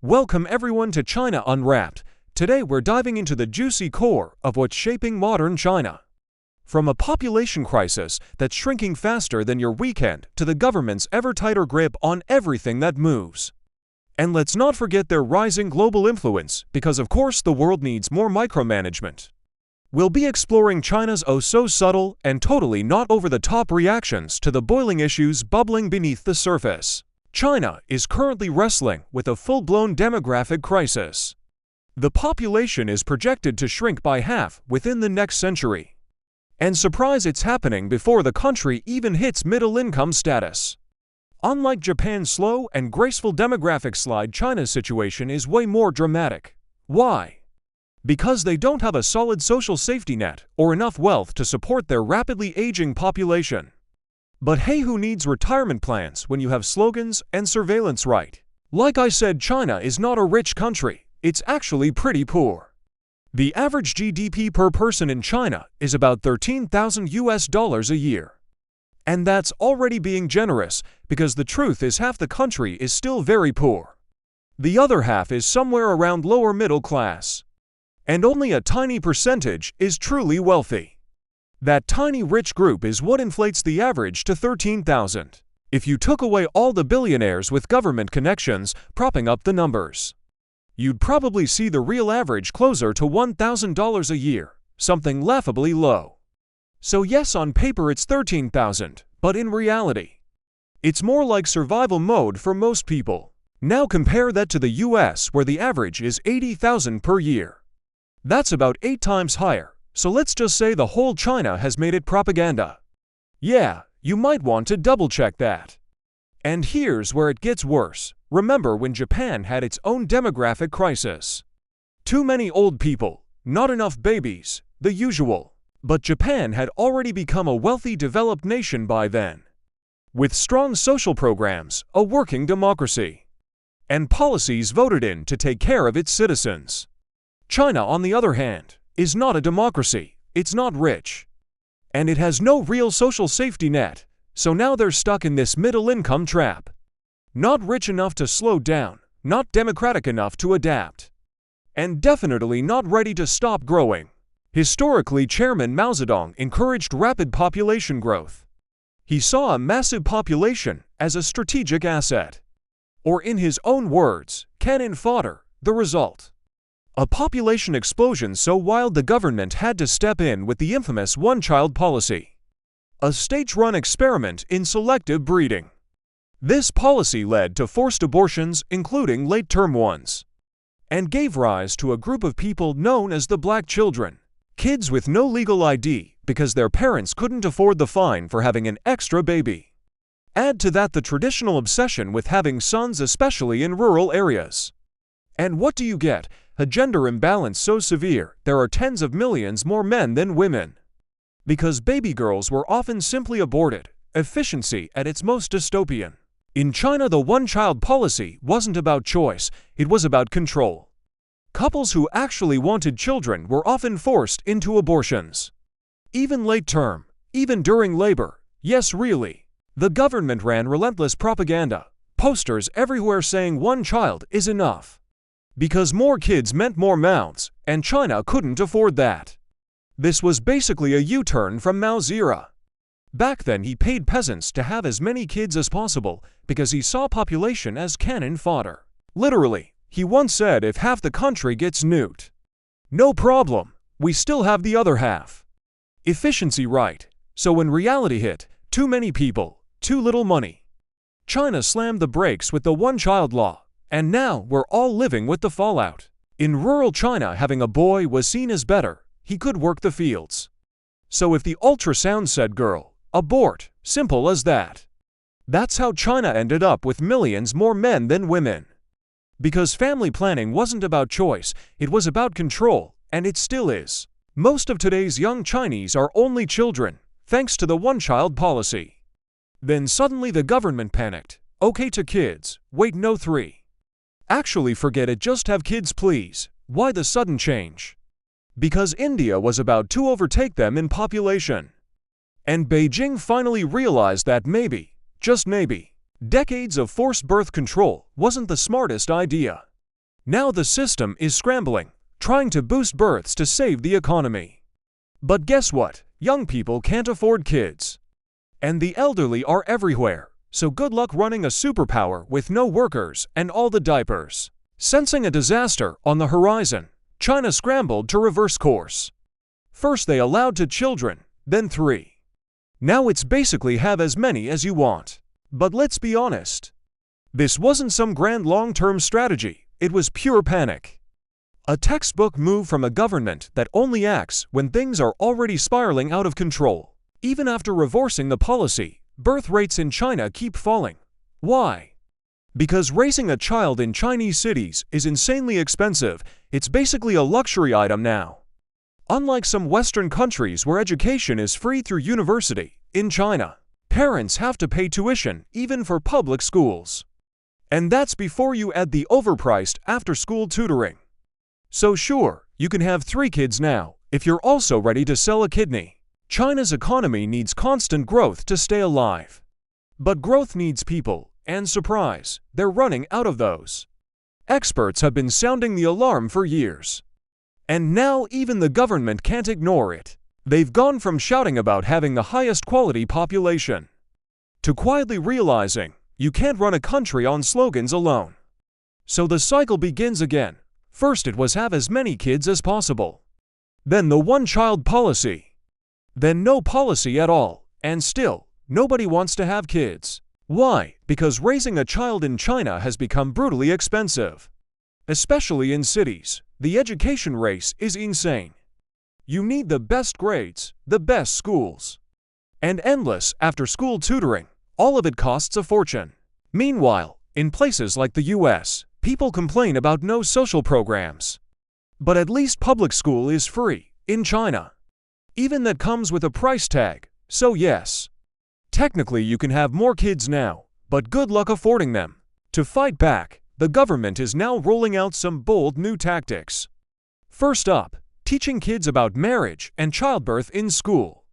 Welcome everyone to China Unwrapped. Today we're diving into the juicy core of what's shaping modern China. From a population crisis that's shrinking faster than your weekend to the government's ever tighter grip on everything that moves. And let's not forget their rising global influence, because of course the world needs more micromanagement. We'll be exploring China's oh-so-subtle and totally not over-the-top reactions to the boiling issues bubbling beneath the surface. China is currently wrestling with a full-blown demographic crisis. The population is projected to shrink by half within the next century. And surprise, it's happening before the country even hits middle-income status. Unlike Japan's slow and graceful demographic slide, China's situation is way more dramatic. Why? Because they don't have a solid social safety net or enough wealth to support their rapidly aging population. But hey, who needs retirement plans when you have slogans and surveillance, right? Like I said, China is not a rich country, it's actually pretty poor. The average GDP per person in China is about $13,000 a year. And that's already being generous, because the truth is half the country is still very poor. The other half is somewhere around lower middle class. And only a tiny percentage is truly wealthy. That tiny rich group is what inflates the average to 13,000. If you took away all the billionaires with government connections propping up the numbers, you'd probably see the real average closer to $1,000 a year, something laughably low. So yes, on paper it's 13,000, but in reality, it's more like survival mode for most people. Now compare that to the US, where the average is 80,000 per year. That's about 8 times higher. So let's just say the whole China has made it propaganda. Yeah, you might want to double-check that. And here's where it gets worse. Remember when Japan had its own demographic crisis? Too many old people, not enough babies, the usual. But Japan had already become a wealthy, developed nation by then, with strong social programs, a working democracy, and policies voted in to take care of its citizens. China, on the other hand, is not a democracy, it's not rich, and it has no real social safety net, so now they're stuck in this middle-income trap. Not rich enough to slow down, not democratic enough to adapt, and definitely not ready to stop growing. Historically, Chairman Mao Zedong encouraged rapid population growth. He saw a massive population as a strategic asset, or in his own words, cannon fodder. The result: a population explosion so wild the government had to step in with the infamous one-child policy, a state-run experiment in selective breeding. This policy led to forced abortions, including late-term ones, and gave rise to a group of people known as the black children, kids with no legal ID because their parents couldn't afford the fine for having an extra baby. Add to that the traditional obsession with having sons, especially in rural areas. And what do you get? A gender imbalance so severe there are tens of millions more men than women. Because baby girls were often simply aborted, efficiency at its most dystopian. In China, the one-child policy wasn't about choice, it was about control. Couples who actually wanted children were often forced into abortions. Even late term, even during labor. Yes, really. The government ran relentless propaganda, posters everywhere saying one child is enough. Because more kids meant more mouths, and China couldn't afford that. This was basically a U-turn from Mao's era. Back then, he paid peasants to have as many kids as possible because he saw population as cannon fodder. Literally, he once said, if half the country gets nuked, no problem, we still have the other half. Efficiency, right? So when reality hit, too many people, too little money, China slammed the brakes with the one-child law. And now we're all living with the fallout. In rural China, having a boy was seen as better. He could work the fields. So if the ultrasound said girl, abort, simple as that. That's how China ended up with millions more men than women. Because family planning wasn't about choice, it was about control, and it still is. Most of today's young Chinese are only children, thanks to the one-child policy. Then suddenly the government panicked. Okay to kids, wait, no 3. Actually, forget it, just have kids please. Why the sudden change? Because India was about to overtake them in population. And Beijing finally realized that maybe, just maybe, decades of forced birth control wasn't the smartest idea. Now the system is scrambling, trying to boost births to save the economy. But guess what? Young people can't afford kids. And the elderly are everywhere, so good luck running a superpower with no workers and all the diapers. Sensing a disaster on the horizon, China scrambled to reverse course. First they allowed 2 children, then 3. Now it's basically have as many as you want. But let's be honest. This wasn't some grand long-term strategy, it was pure panic. A textbook move from a government that only acts when things are already spiraling out of control. Even after reversing the policy, birth rates in China keep falling. Why? Because raising a child in Chinese cities is insanely expensive. It's basically a luxury item now. Unlike some Western countries where education is free through university, in China, parents have to pay tuition even for public schools. And that's before you add the overpriced after-school tutoring. So sure, you can have 3 kids now if you're also ready to sell a kidney. China's economy needs constant growth to stay alive. But growth needs people, and surprise, they're running out of those. Experts have been sounding the alarm for years. And now even the government can't ignore it. They've gone from shouting about having the highest quality population to quietly realizing you can't run a country on slogans alone. So the cycle begins again. First it was have as many kids as possible. Then the one-child policy. Then no policy at all, and still, nobody wants to have kids. Why? Because raising a child in China has become brutally expensive. Especially in cities, the education race is insane. You need the best grades, the best schools, and endless after-school tutoring. All of it costs a fortune. Meanwhile, in places like the US, people complain about no social programs. But at least public school is free, in China. Even that comes with a price tag, so yes. Technically you can have more kids now, but good luck affording them. To fight back, the government is now rolling out some bold new tactics. First up, teaching kids about marriage and childbirth in school.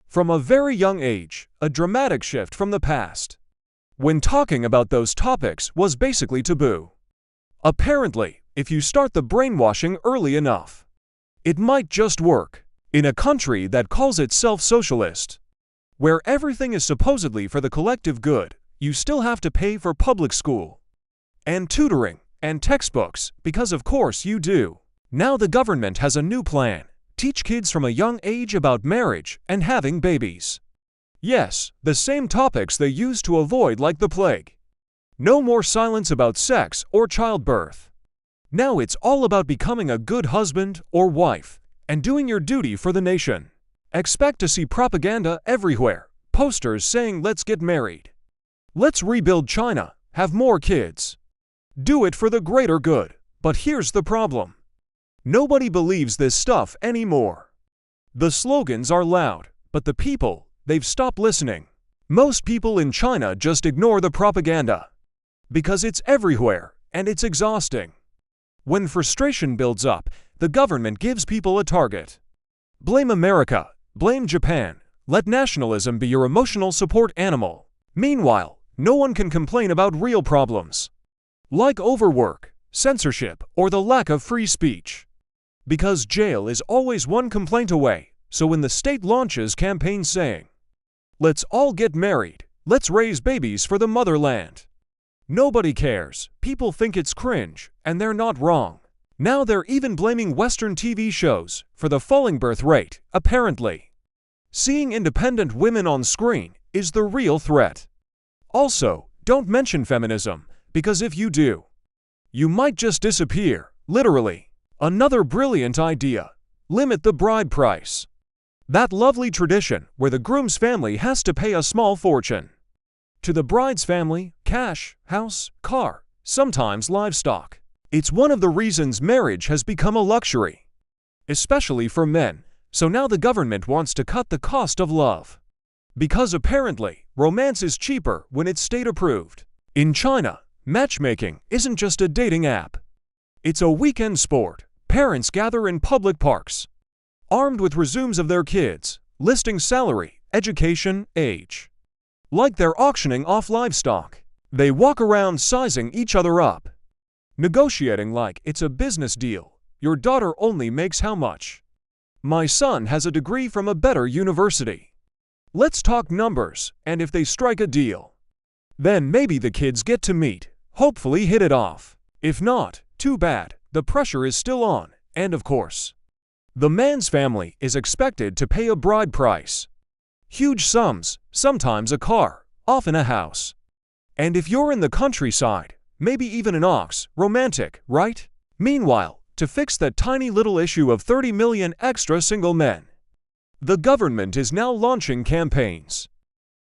From a very young age, a dramatic shift from the past, when talking about those topics was basically taboo. Apparently, if you start the brainwashing early enough, it might just work. In a country that calls itself socialist, where everything is supposedly for the collective good, you still have to pay for public school and tutoring and textbooks, because of course you do. Now the government has a new plan. Teach kids from a young age about marriage and having babies. Yes, the same topics they used to avoid like the plague. No more silence about sex or childbirth. Now it's all about becoming a good husband or wife and doing your duty for the nation. Expect to see propaganda everywhere, posters saying let's get married. Let's rebuild China, have more kids. Do it for the greater good. But here's the problem. Nobody believes this stuff anymore. The slogans are loud, but the people, they've stopped listening. Most people in China just ignore the propaganda because it's everywhere and it's exhausting. When frustration builds up, the government gives people a target. Blame America, blame Japan, let nationalism be your emotional support animal. Meanwhile, no one can complain about real problems, like overwork, censorship, or the lack of free speech. Because jail is always one complaint away, so when the state launches campaigns saying, "Let's all get married, let's raise babies for the motherland," nobody cares. People think it's cringe, and they're not wrong. Now they're even blaming Western TV shows for the falling birth rate, apparently. Seeing independent women on screen is the real threat. Also, don't mention feminism, because if you do, you might just disappear, literally. Another brilliant idea: limit the bride price. That lovely tradition where the groom's family has to pay a small fortune to the bride's family, cash, house, car, sometimes livestock. It's one of the reasons marriage has become a luxury, especially for men. So now the government wants to cut the cost of love, because apparently romance is cheaper when it's state approved. In China, matchmaking isn't just a dating app. It's a weekend sport. Parents gather in public parks, armed with resumes of their kids, listing salary, education, age. Like they're auctioning off livestock. They walk around sizing each other up. Negotiating like it's a business deal. Your daughter only makes how much? My son has a degree from a better university. Let's talk numbers, and if they strike a deal, then maybe the kids get to meet, hopefully hit it off. If not, too bad, the pressure is still on, and of course, the man's family is expected to pay a bride price. Huge sums, sometimes a car, often a house. And if you're in the countryside, maybe even an ox, romantic, right? Meanwhile, to fix that tiny little issue of 30 million extra single men, the government is now launching campaigns,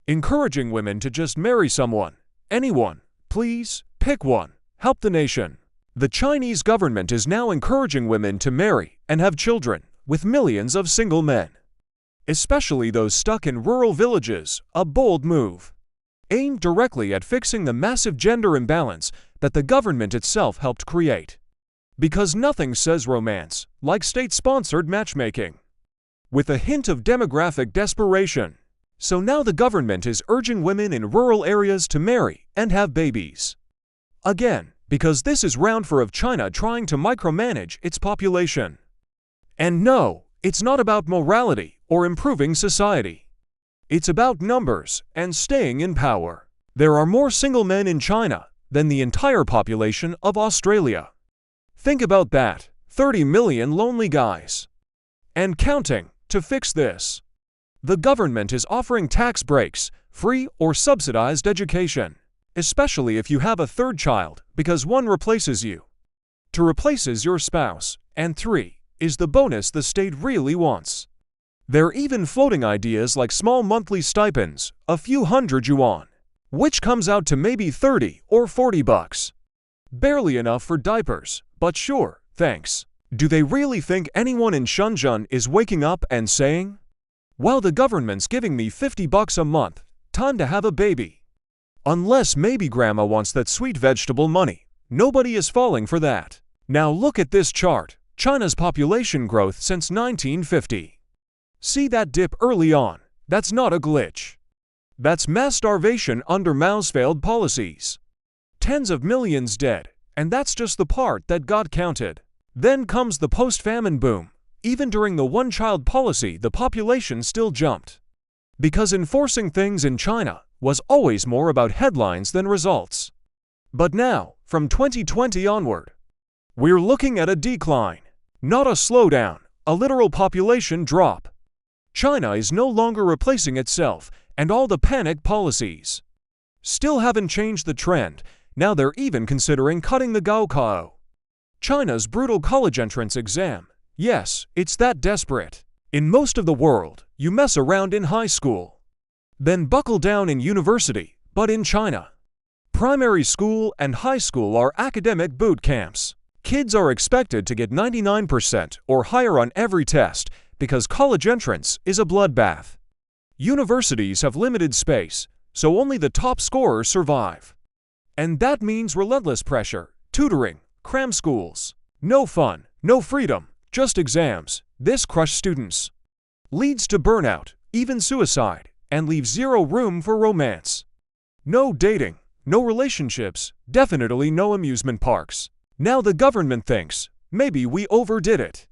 encouraging women to just marry someone, anyone, please, pick one, help the nation. The Chinese government is now encouraging women to marry and have children with millions of single men, especially those stuck in rural villages, a bold move, aimed directly at fixing the massive gender imbalance that the government itself helped create. Because nothing says romance like state-sponsored matchmaking, with a hint of demographic desperation. So now the government is urging women in rural areas to marry and have babies. Again, because this is round four of China trying to micromanage its population. And no, it's not about morality or improving society. It's about numbers and staying in power. There are more single men in China than the entire population of Australia. Think about that, 30 million lonely guys. And counting. To fix this, the government is offering tax breaks, free or subsidized education, especially if you have a third child, because 1 replaces you, 2 replaces your spouse, and 3 is the bonus the state really wants. They're even floating ideas like small monthly stipends, a few hundred yuan, which comes out to maybe 30 or 40 bucks. Barely enough for diapers, but sure, thanks. Do they really think anyone in Shenzhen is waking up and saying, well, the government's giving me 50 bucks a month, time to have a baby? Unless maybe grandma wants that sweet vegetable money. Nobody is falling for that. Now look at this chart, China's population growth since 1950. See that dip early on? That's not a glitch. That's mass starvation under Mao's failed policies. Tens of millions dead, and that's just the part that got counted. Then comes the post-famine boom. Even during the one-child policy, the population still jumped. Because enforcing things in China was always more about headlines than results. But now, from 2020 onward, we're looking at a decline. Not a slowdown, a literal population drop. China is no longer replacing itself, and all the panic policies still haven't changed the trend. Now they're even considering cutting the Gaokao, China's brutal college entrance exam. Yes, it's that desperate. In most of the world, you mess around in high school, then buckle down in university, but in China, primary school and high school are academic boot camps. Kids are expected to get 99% or higher on every test because college entrance is a bloodbath. Universities have limited space, so only the top scorers survive. And that means relentless pressure, tutoring, cram schools. No fun, no freedom, just exams. This crushes students, leads to burnout, even suicide, and leaves zero room for romance. No dating, no relationships, definitely no amusement parks. Now the government thinks, maybe we overdid it.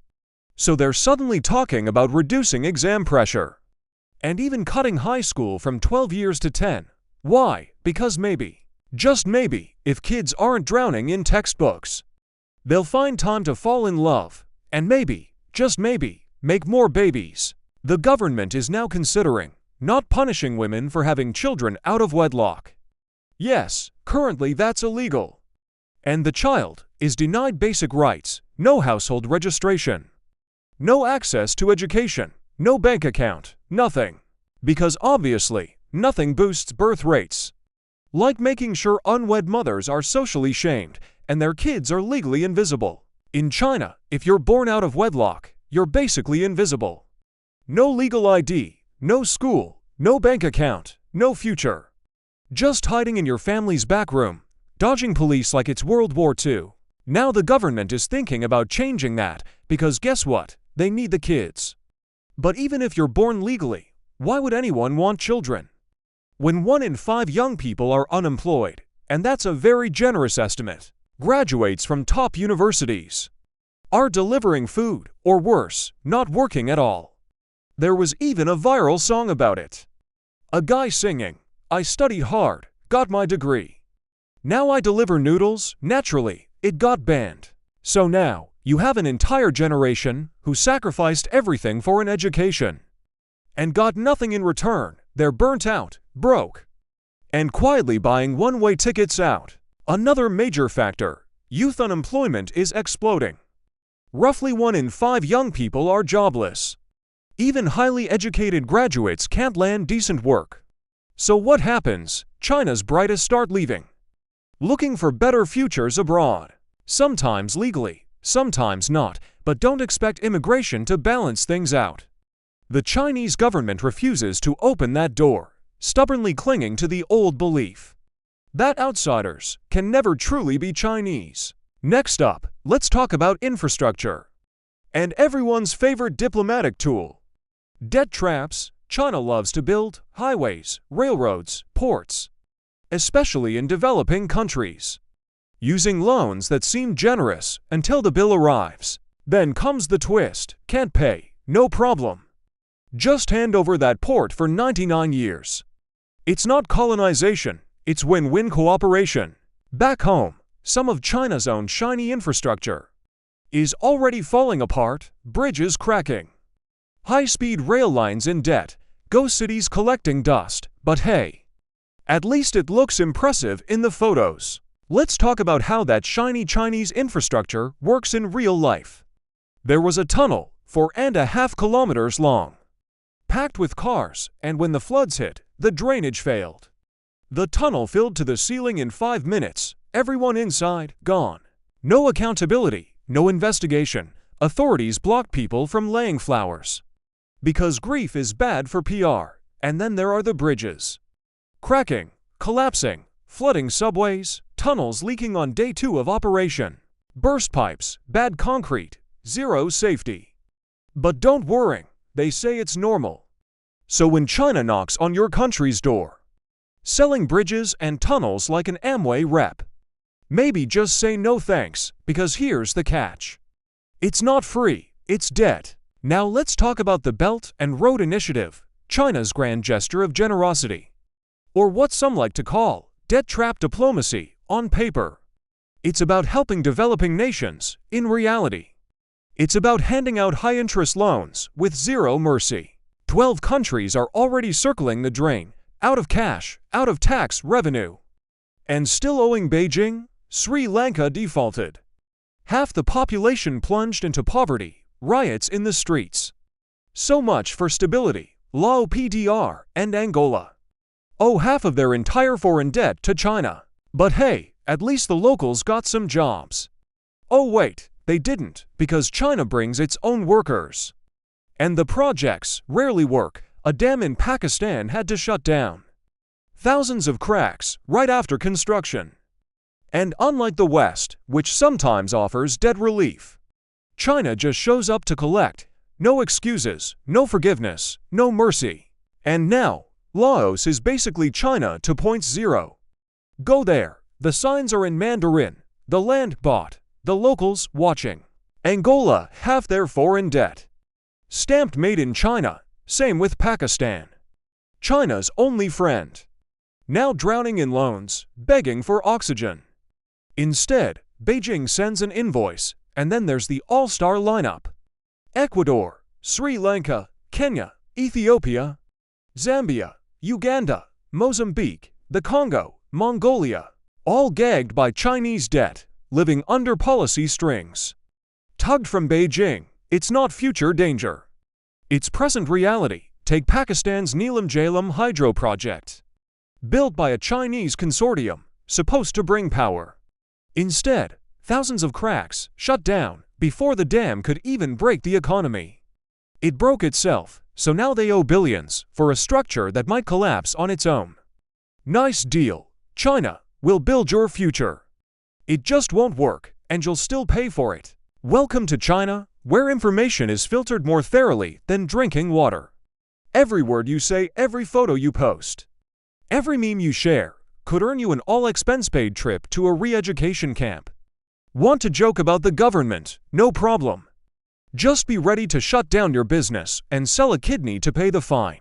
So they're suddenly talking about reducing exam pressure. And even cutting high school from 12 years to 10. Why? Because maybe, just maybe, if kids aren't drowning in textbooks, they'll find time to fall in love, and maybe, just maybe, make more babies. The government is now considering not punishing women for having children out of wedlock. Yes, currently that's illegal. And the child is denied basic rights, no household registration, no access to education, no bank account, nothing. Because obviously, nothing boosts birth rates, like making sure unwed mothers are socially shamed and their kids are legally invisible. In China, if you're born out of wedlock, you're basically invisible. No legal ID, no school, no bank account, no future. Just hiding in your family's back room, dodging police like it's World War II. Now the government is thinking about changing that because guess what? They need the kids. But even if you're born legally, why would anyone want children? When 1 in 5 young people are unemployed, and that's a very generous estimate. graduates from top universities, are delivering food, or worse, not working at all. There was even a viral song about it. A guy singing, "I studied hard, got my degree. Now I deliver noodles." Naturally, it got banned. So now, you have an entire generation who sacrificed everything for an education and got nothing in return. They're burnt out, broke, and quietly buying one-way tickets out. Another major factor, youth unemployment is exploding. Roughly 1 in 5 young people are jobless. Even highly educated graduates can't land decent work. So what happens? China's brightest start leaving, looking for better futures abroad. Sometimes legally, sometimes not, but don't expect immigration to balance things out. The Chinese government refuses to open that door, stubbornly clinging to the old belief that outsiders can never truly be Chinese. Next up, let's talk about infrastructure and everyone's favorite diplomatic tool, debt traps. China loves to build highways, railroads, ports, especially in developing countries, using loans that seem generous until the bill arrives. Then comes the twist: can't pay, no problem. Just hand over that port for 99 years. It's not colonization, it's win-win cooperation. Back home, some of China's own shiny infrastructure is already falling apart, bridges cracking, high-speed rail lines in debt, ghost cities collecting dust. But hey, at least it looks impressive in the photos. Let's talk about how that shiny Chinese infrastructure works in real life. There was a tunnel 4.5 kilometers long, packed with cars, and when the floods hit, the drainage failed. The tunnel filled to the ceiling in 5 minutes. Everyone inside, gone. No accountability, no investigation. Authorities blocked people from laying flowers because grief is bad for PR. And then there are the bridges, cracking, collapsing, flooding subways, tunnels leaking on day 2 of operation, burst pipes, bad concrete, zero safety. But don't worry, they say it's normal. So when China knocks on your country's door, selling bridges and tunnels like an Amway rep, maybe just say no thanks, because here's the catch: it's not free, it's debt. Now let's talk about the Belt and Road Initiative, China's grand gesture of generosity, or what some like to call debt trap diplomacy. On paper, it's about helping developing nations. In reality, it's about handing out high-interest loans with zero mercy. 12 countries are already circling the drain, out of cash, out of tax revenue, and still owing Beijing. Sri Lanka defaulted. Half the population plunged into poverty, riots in the streets. So much for stability. Lao PDR and Angola owe half of their entire foreign debt to China. But hey, at least the locals got some jobs. Oh wait, they didn't, because China brings its own workers. And the projects rarely work. A dam in Pakistan had to shut down. Thousands of cracks right after construction. And unlike the West, which sometimes offers debt relief, China just shows up to collect. No excuses, no forgiveness, no mercy. And now, Laos is basically China 2.0. Go there. The signs are in Mandarin. The land bought. The locals watching. Angola, half their foreign debt stamped made in China. Same with Pakistan, China's only friend, now drowning in loans, begging for oxygen. Instead, Beijing sends an invoice, and then there's the all-star lineup: Ecuador, Sri Lanka, Kenya, Ethiopia, Zambia, Uganda, Mozambique, the Congo, Mongolia, all gagged by Chinese debt, living under policy strings tugged from Beijing. It's not future danger, it's present reality. Take Pakistan's Neelam Jhelum hydro project, built by a Chinese consortium, supposed to bring power. Instead, thousands of cracks shut down before the dam could even break the economy. It broke itself, so now they owe billions for a structure that might collapse on its own. Nice deal. China will build your future. It just won't work, and you'll still pay for it. Welcome to China, where information is filtered more thoroughly than drinking water. Every word you say, every photo you post, every meme you share could earn you an all-expense-paid trip to a re-education camp. Want to joke about the government? No problem. Just be ready to shut down your business and sell a kidney to pay the fine.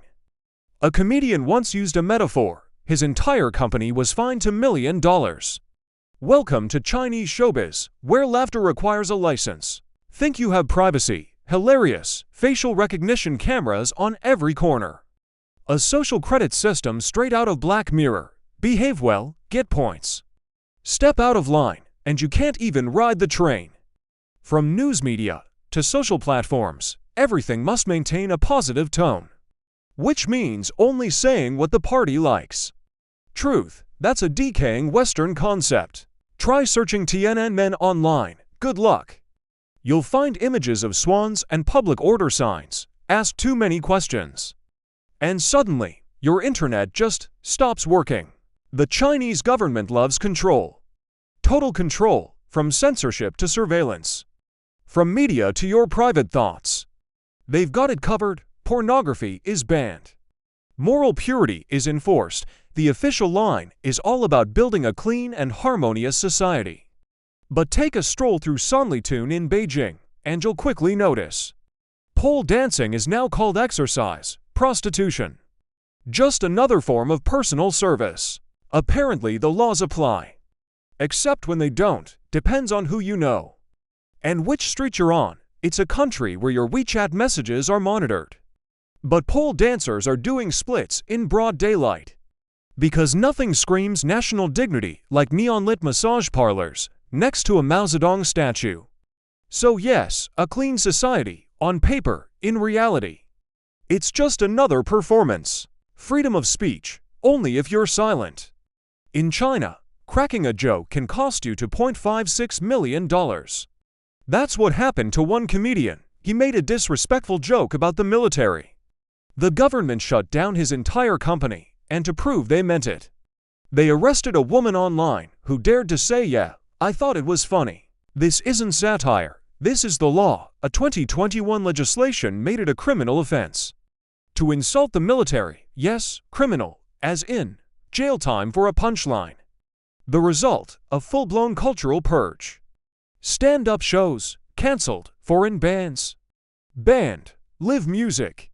A comedian once used a metaphor. His entire company was fined $1 million. Welcome to Chinese showbiz, where laughter requires a license. Think you have privacy? Hilarious. Facial recognition cameras on every corner. A social credit system straight out of Black Mirror. Behave well, get points. Step out of line, and you can't even ride the train. From news media to social platforms, everything must maintain a positive tone. Which means only saying what the party likes. Truth, that's a decaying Western concept. Try searching Tiananmen online. Good luck. You'll find images of swans and public order signs. Ask too many questions. And suddenly, your internet just stops working. The Chinese government loves control. Total control, from censorship to surveillance. From media to your private thoughts. They've got it covered. Pornography is banned. Moral purity is enforced. The official line is all about building a clean and harmonious society. But take a stroll through Sanlitun in Beijing, and you'll quickly notice. Pole dancing is now called exercise, prostitution. Just another form of personal service. Apparently the laws apply. Except when they don't, depends on who you know. And which street you're on. It's a country where your WeChat messages are monitored. But pole dancers are doing splits in broad daylight. Because nothing screams national dignity like neon-lit massage parlors next to a Mao Zedong statue. So yes, a clean society, on paper, in reality. It's just another performance. Freedom of speech, only if you're silent. In China, cracking a joke can cost you $2.56 million. That's what happened to one comedian. He made a disrespectful joke about the military. The government shut down his entire company, and to prove they meant it, they arrested a woman online who dared to say, "Yeah, I thought it was funny." This isn't satire. This is the law. A 2021 legislation made it a criminal offense. To insult the military, yes, criminal, as in jail time for a punchline. The result, a full-blown cultural purge. Stand-up shows, cancelled, foreign bands. Banned, live music.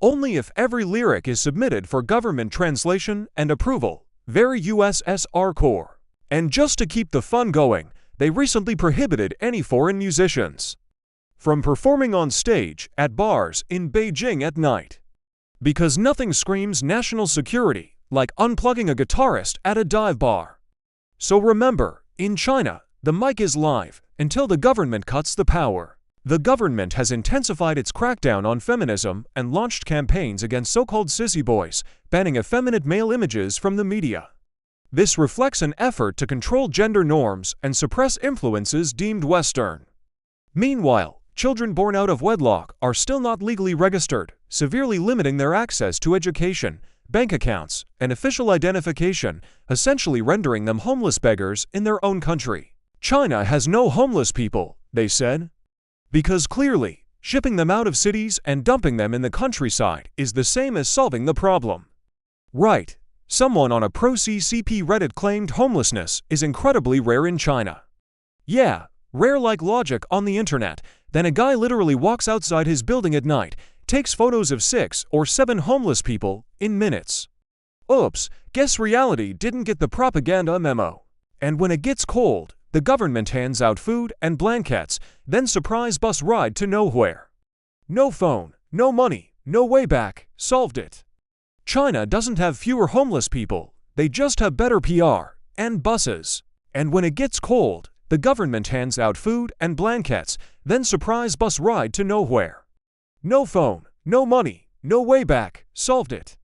Only if every lyric is submitted for government translation and approval, very USSR core. And just to keep the fun going, they recently prohibited any foreign musicians from performing on stage at bars in Beijing at night. Because nothing screams national security like unplugging a guitarist at a dive bar. So remember, in China, the mic is live until the government cuts the power. The government has intensified its crackdown on feminism and launched campaigns against so-called sissy boys, banning effeminate male images from the media. This reflects an effort to control gender norms and suppress influences deemed Western. Meanwhile, children born out of wedlock are still not legally registered, severely limiting their access to education, bank accounts, and official identification, essentially rendering them homeless beggars in their own country. China has no homeless people, they said. Because clearly, shipping them out of cities and dumping them in the countryside is the same as solving the problem. Right. Someone on a pro-CCP Reddit claimed homelessness is incredibly rare in China. Yeah, rare like logic on the internet. Then a guy literally walks outside his building at night, takes photos of 6 or 7 homeless people in minutes. Oops, guess reality didn't get the propaganda memo. And when it gets cold, the government hands out food and blankets, then surprise bus ride to nowhere. No phone, no money, no way back, solved it. China doesn't have fewer homeless people, they just have better PR and buses. And when it gets cold, the government hands out food and blankets, then surprise bus ride to nowhere. No phone, no money, no way back, solved it.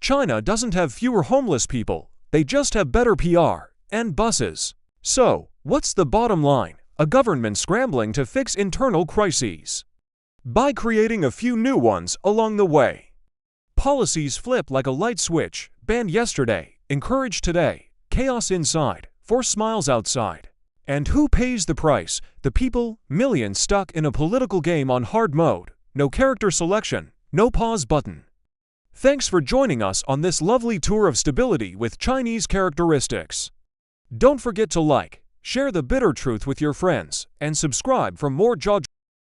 China doesn't have fewer homeless people, they just have better PR and buses. So, what's the bottom line? A government scrambling to fix internal crises by creating a few new ones along the way. Policies flip like a light switch, banned yesterday, encouraged today, chaos inside, force smiles outside. And who pays the price? The people, millions stuck in a political game on hard mode, no character selection, no pause button. Thanks for joining us on this lovely tour of stability with Chinese characteristics. Don't forget to like, Share the bitter truth with your friends and subscribe for more jaw